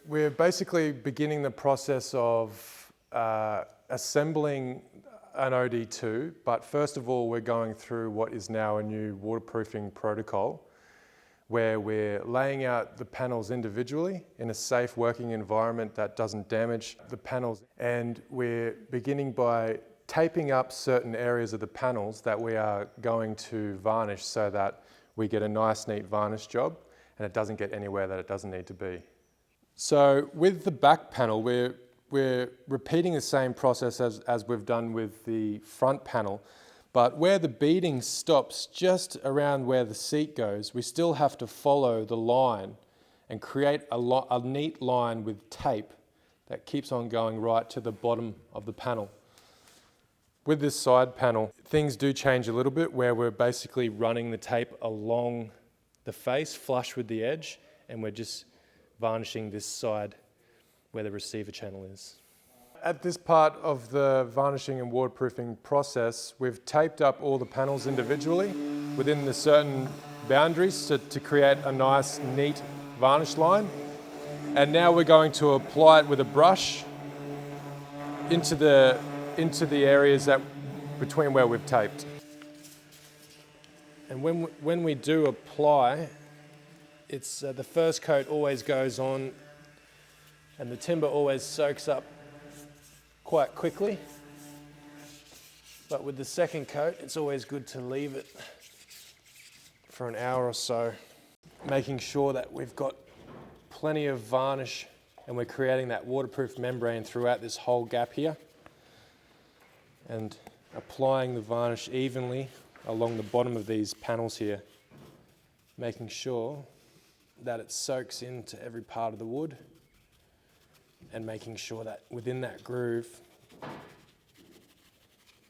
we're basically beginning the process of assembling an OD2, but first of all, we're going through what is now a new waterproofing protocol, where we're laying out the panels individually in a safe working environment that doesn't damage the panels. And we're beginning by taping up certain areas of the panels that we are going to varnish so that we get a nice, neat varnish job and it doesn't get anywhere that it doesn't need to be. So with the back panel, we're repeating the same process as we've done with the front panel, but where the beading stops just around where the seat goes, we still have to follow the line and create a neat line with tape that keeps on going right to the bottom of the panel. With this side panel, things do change a little bit, where we're basically running the tape along the face, flush with the edge, and we're just varnishing this side where the receiver channel is. At this part of the varnishing and waterproofing process, we've taped up all the panels individually within the certain boundaries to create a nice, neat varnish line. And now we're going to apply it with a brush into the areas between where we've taped. And when we do apply, it's the first coat always goes on and the timber always soaks up quite quickly. But with the second coat, it's always good to leave it for an hour or so, making sure that we've got plenty of varnish and we're creating that waterproof membrane throughout this whole gap here, and applying the varnish evenly along the bottom of these panels here, making sure that it soaks into every part of the wood and making sure that within that groove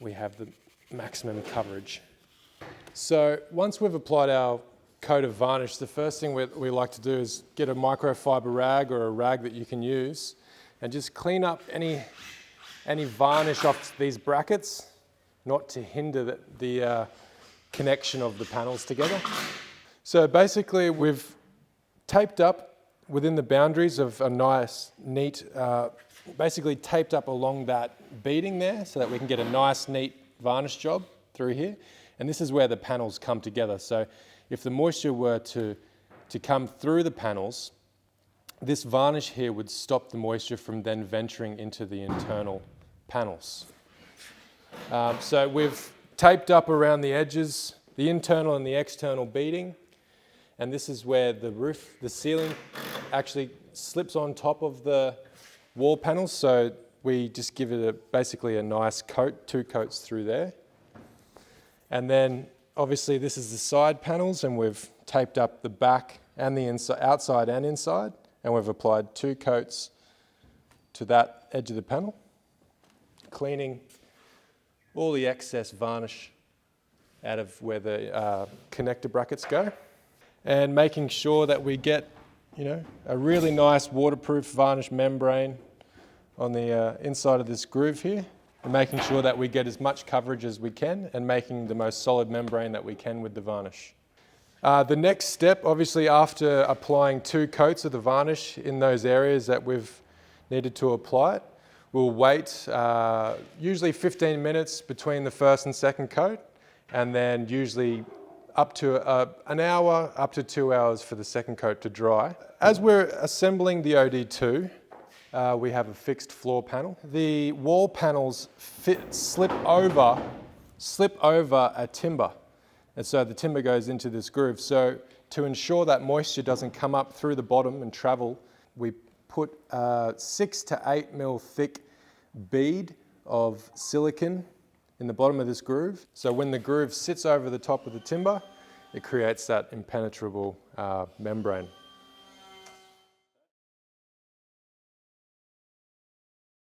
we have the maximum coverage. So once we've applied our coat of varnish, the first thing we like to do is get a microfiber rag or a rag that you can use and just clean up any varnish off these brackets, not to hinder the connection of the panels together. So basically we've taped up within the boundaries of a nice, neat, basically taped up along that beading there so that we can get a nice, neat varnish job through here. And this is where the panels come together. So if the moisture were to come through the panels, this varnish here would stop the moisture from then venturing into the internal panels. So we've taped up around the edges, the internal and the external beading, and this is where the roof, the ceiling actually slips on top of the wall panels, so we just give it basically a nice coat, 2 coats through there. And then obviously this is the side panels, and we've taped up the back and the outside and inside, and we've applied 2 coats to that edge of the panel, cleaning all the excess varnish out of where the connector brackets go, and making sure that we get, a really nice waterproof varnish membrane on the inside of this groove here, and making sure that we get as much coverage as we can and making the most solid membrane that we can with the varnish. The next step, obviously, after applying 2 coats of the varnish in those areas that we've needed to apply it, we'll wait usually 15 minutes between the first and second coat, and then usually up to an hour, up to 2 hours for the second coat to dry. As we're assembling the OD2, we have a fixed floor panel. The wall panels slip over a timber, and so the timber goes into this groove. So to ensure that moisture doesn't come up through the bottom and travel, we put 6 to 8 mil thick bead of silicone in the bottom of this groove. So when the groove sits over the top of the timber, it creates that impenetrable membrane.